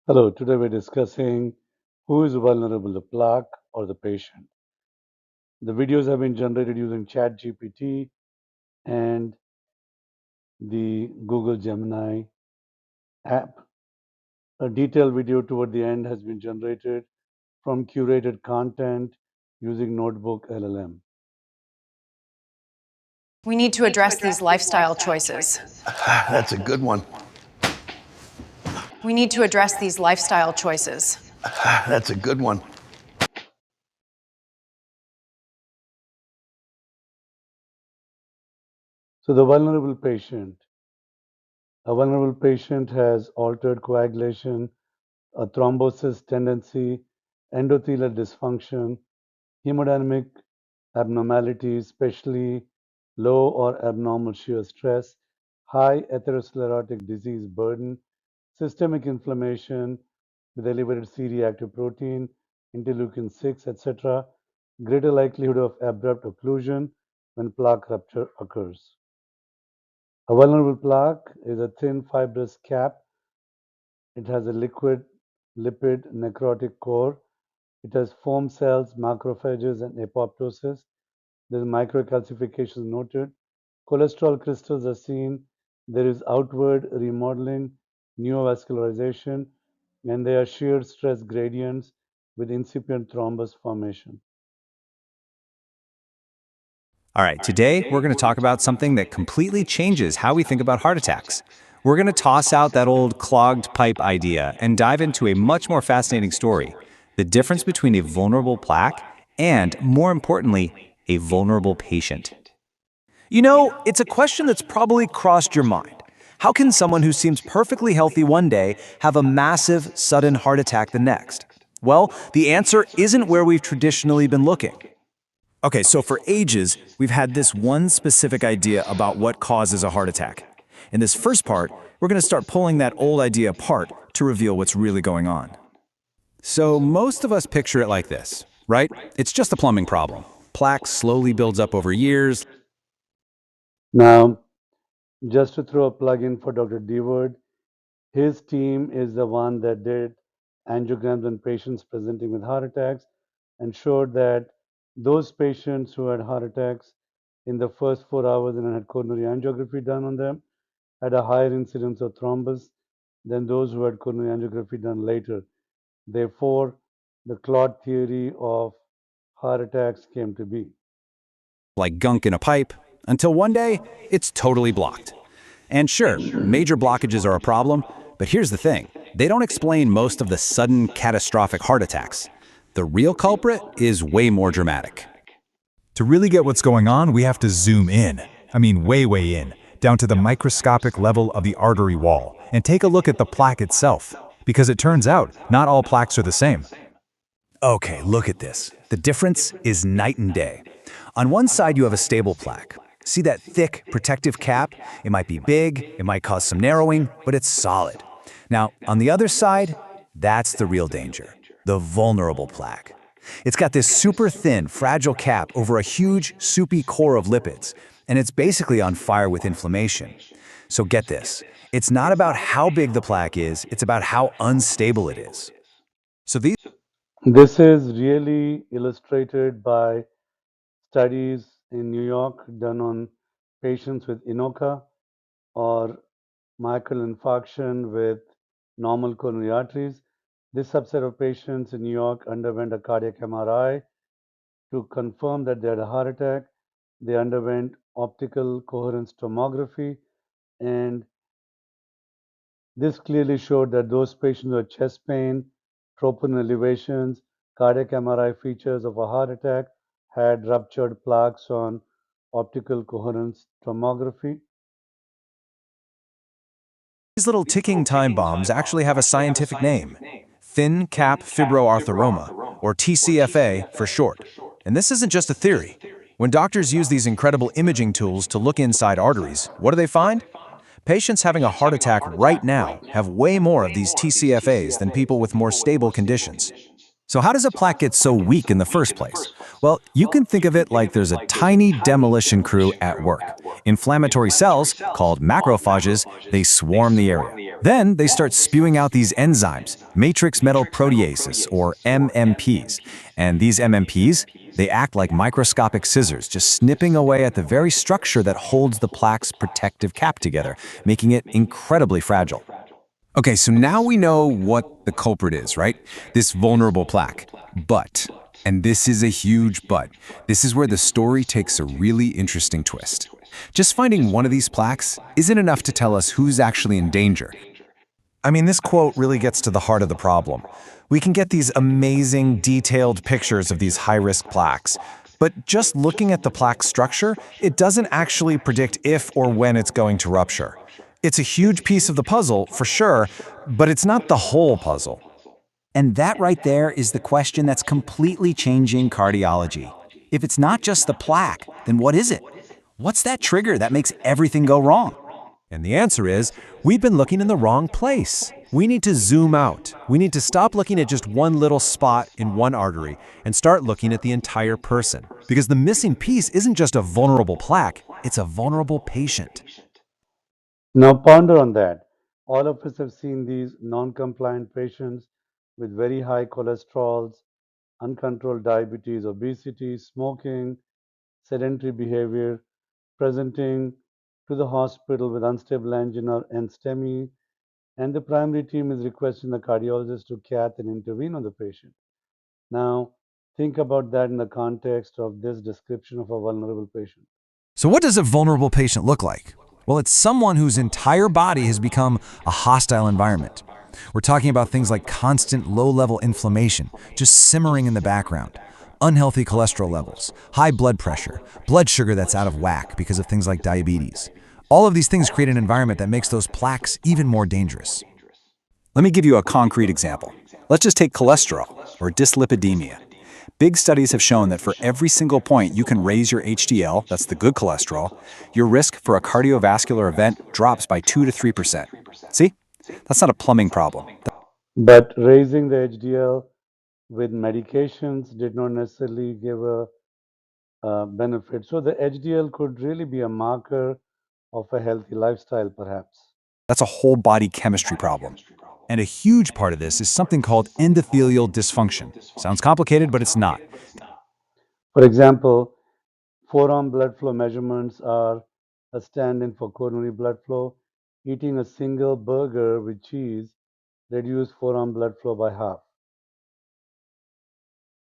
Hello, today we're discussing who is vulnerable, the plaque or the patient. The videos have been generated using ChatGPT and the Google Gemini app. A detailed video toward the end has been generated from curated content using Notebook LLM. We need to address these lifestyle choices. That's a good one. We need to address these lifestyle choices. That's a good one. So, the vulnerable patient. A vulnerable patient has altered coagulation, a thrombosis tendency, endothelial dysfunction, hemodynamic abnormalities, especially low or abnormal shear stress, high atherosclerotic disease burden, systemic inflammation with elevated C-reactive protein, interleukin 6, etc., greater likelihood of abrupt occlusion when plaque rupture occurs. A vulnerable plaque is a thin fibrous cap. It has a liquid lipid necrotic core. It has foam cells, macrophages, and apoptosis. There is microcalcification noted. Cholesterol crystals are seen. There is outward remodeling, neovascularization, and there are shear stress gradients with incipient thrombus formation. All right, today we're going to talk about something that completely changes how we think about heart attacks. We're going to toss out that old clogged pipe idea and dive into a much more fascinating story: the difference between a vulnerable plaque and, more importantly, a vulnerable patient. You know, it's a question that's probably crossed your mind. How can someone who seems perfectly healthy one day have a massive, sudden heart attack the next? Well, the answer isn't where we've traditionally been looking. Okay, so for ages, we've had this one specific idea about what causes a heart attack. In this first part, we're going to start pulling that old idea apart to reveal what's really going on. So most of us picture it like this, right? It's just a plumbing problem. Plaque slowly builds up over years. Now, just to throw a plug in for Dr. Deward, his team is the one that did angiograms on patients presenting with heart attacks and showed that those patients who had heart attacks in the first 4 hours and had coronary angiography done on them had a higher incidence of thrombus than those who had coronary angiography done later. Therefore, the clot theory of heart attacks came to be. Like gunk in a pipe, until one day, it's totally blocked. And sure, major blockages are a problem, but here's the thing: they don't explain most of the sudden catastrophic heart attacks. The real culprit is way more dramatic. To really get what's going on, we have to zoom in. I mean, way in, down to the microscopic level of the artery wall, and take a look at the plaque itself. Because it turns out, not all plaques are the same. Okay, look at this. The difference is night and day. On one side, you have a stable plaque. See that thick, protective cap? It might be big, it might cause some narrowing, but it's solid. Now, on the other side, that's the real danger: the vulnerable plaque. It's got this super thin, fragile cap over a huge, soupy core of lipids, and it's basically on fire with inflammation. So get this: it's not about how big the plaque is, it's about how unstable it is. So these This is really illustrated by studies in New York done on patients with MINOCA or myocardial infarction with normal coronary arteries. This subset of patients in New York underwent a cardiac MRI to confirm that they had a heart attack. They underwent optical coherence tomography, and this clearly showed that those patients with chest pain, troponin elevations, cardiac MRI features of a heart attack had ruptured plaques on optical coherence tomography. little ticking time bombs actually have a scientific name: thin cap fibroartheroma, or TCFA for short. And this isn't just a theory. When doctors use these incredible imaging tools to look inside arteries, what do they find? Patients having a heart attack right now have way more of these TCFAs than people with more stable conditions. So how does a plaque get so weak in the first place? Well, you can think of it like there's a tiny demolition crew at work. Inflammatory cells, called macrophages, they swarm the area. Then they start spewing out these enzymes, matrix metal proteases, or MMPs. And these MMPs, they act like microscopic scissors, just snipping away at the very structure that holds the plaque's protective cap together, making it incredibly fragile. Okay, so now we know what the culprit is, right? This vulnerable plaque. But, and this is a huge but, this is where the story takes a really interesting twist. Just finding one of these plaques isn't enough to tell us who's actually in danger. I mean, this quote really gets to the heart of the problem. We can get these amazing, detailed pictures of these high-risk plaques, but just looking at the plaque structure, it doesn't actually predict if or when it's going to rupture. It's a huge piece of the puzzle, for sure, but it's not the whole puzzle. And that right there is the question that's completely changing cardiology. If it's not just the plaque, then what is it? What's that trigger that makes everything go wrong? And the answer is, we've been looking in the wrong place. We need to zoom out. We need to stop looking at just one little spot in one artery and start looking at the entire person. Because the missing piece isn't just a vulnerable plaque, it's a vulnerable patient. Now ponder on that. All of us have seen these non-compliant patients with very high cholesterols, uncontrolled diabetes, obesity, smoking, sedentary behavior, presenting to the hospital with unstable angina and STEMI, and the primary team is requesting the cardiologist to cath and intervene on the patient. Now, think about that in the context of this description of a vulnerable patient. So what does a vulnerable patient look like? Well, it's someone whose entire body has become a hostile environment. We're talking about things like constant low-level inflammation, just simmering in the background, unhealthy cholesterol levels, high blood pressure, blood sugar that's out of whack because of things like diabetes. All of these things create an environment that makes those plaques even more dangerous. Let me give you a concrete example. Let's just take cholesterol, or dyslipidemia. Big studies have shown that for every single point you can raise your HDL, that's the good cholesterol, your risk for a cardiovascular event drops by 2 to 3%. See? That's not a plumbing problem. But raising the HDL with medications did not necessarily give a benefit. So the HDL could really be a marker of a healthy lifestyle, perhaps. That's a whole body chemistry problem. And a huge part of this is something called endothelial dysfunction. Sounds complicated, but it's not. For example, forearm blood flow measurements are a stand-in for coronary blood flow. Eating a single burger with cheese reduced forearm blood flow by half.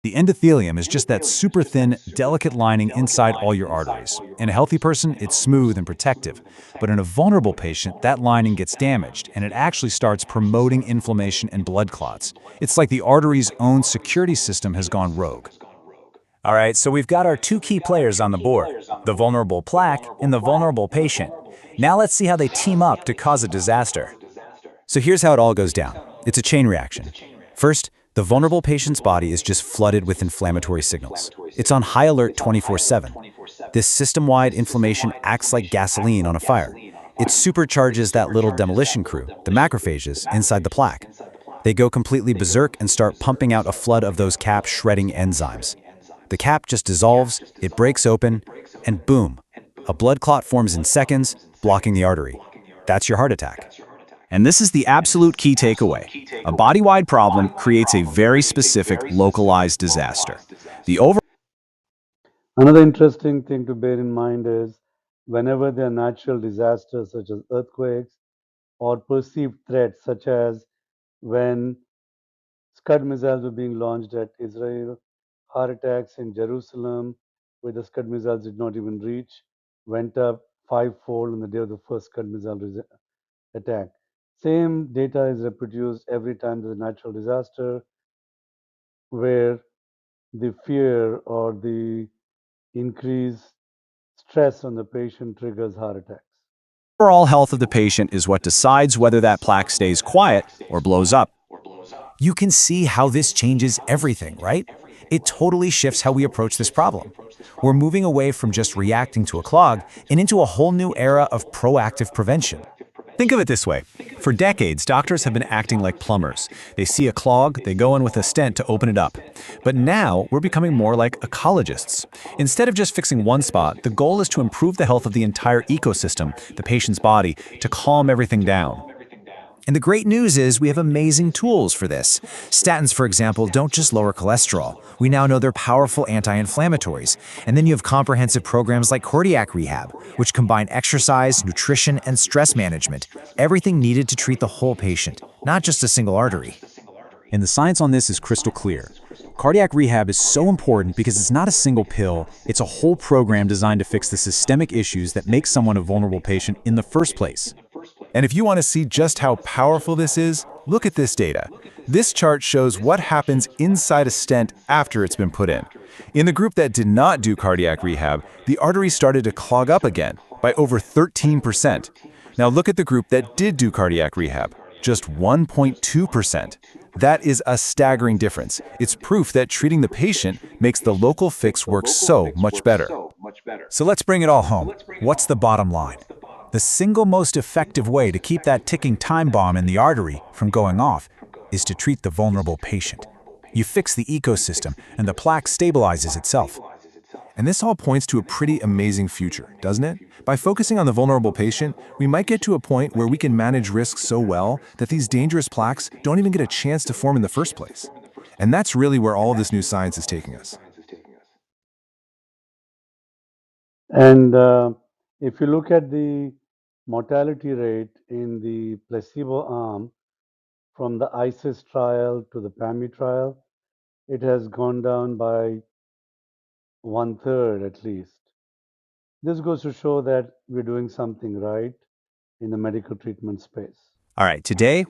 The endothelium is just that super thin, delicate lining inside all your arteries. In a healthy person, it's smooth and protective. But in a vulnerable patient, that lining gets damaged, and it actually starts promoting inflammation and blood clots. It's like the artery's own security system has gone rogue. All right, so we've got our two key players on the board, the vulnerable plaque and the vulnerable patient. Now let's see how they team up to cause a disaster. So here's how it all goes down. It's a chain reaction. First, the vulnerable patient's body is just flooded with inflammatory signals. It's on high alert 24/7. This system-wide inflammation acts like gasoline on a fire. It supercharges that little demolition crew, the macrophages, inside the plaque. They go completely berserk and start pumping out a flood of those cap-shredding enzymes. The cap just dissolves, it breaks open, and boom, a blood clot forms in seconds, blocking the artery. That's your heart attack. And this is the absolute key takeaway. A body-wide problem creates a very specific, localized disaster. Another interesting thing to bear in mind is whenever there are natural disasters such as earthquakes or perceived threats such as when Scud missiles were being launched at Israel, heart attacks in Jerusalem, where the Scud missiles did not even reach, went up fivefold on the day of the first Scud missile attack. Same data is reproduced every time there's a natural disaster where the fear or the increased stress on the patient triggers heart attacks. Overall health of the patient is what decides whether that plaque stays quiet or blows up. You can see how this changes everything, right? It totally shifts how we approach this problem. We're moving away from just reacting to a clog and into a whole new era of proactive prevention. Think of it this way. For decades, doctors have been acting like plumbers. They see a clog, they go in with a stent to open it up. But now, we're becoming more like ecologists. Instead of just fixing one spot, the goal is to improve the health of the entire ecosystem, the patient's body, to calm everything down. And the great news is we have amazing tools for this. Statins, for example, don't just lower cholesterol. We now know they're powerful anti-inflammatories. And then you have comprehensive programs like cardiac rehab, which combine exercise, nutrition, and stress management. Everything needed to treat the whole patient, not just a single artery. And the science on this is crystal clear. Cardiac rehab is so important because it's not a single pill, it's a whole program designed to fix the systemic issues that make someone a vulnerable patient in the first place. And if you want to see just how powerful this is, look at this data. This chart shows what happens inside a stent after it's been put in. In the group that did not do cardiac rehab, the arteries started to clog up again by over 13%. Now look at the group that did do cardiac rehab, just 1.2%. That is a staggering difference. It's proof that treating the patient makes the local fix work so much better. So let's bring it all home. What's the bottom line? The single most effective way to keep that ticking time bomb in the artery from going off is to treat the vulnerable patient. You fix the ecosystem, and the plaque stabilizes itself. And this all points to a pretty amazing future, doesn't it? By focusing on the vulnerable patient, we might get to a point where we can manage risks so well that these dangerous plaques don't even get a chance to form in the first place. And that's really where all of this new science is taking us. And if you look at the mortality rate in the placebo arm from the ISIS trial to the PAMI trial, it has gone down by 1/3 at least. This goes to show that we're doing something right in the medical treatment space. All right, today we're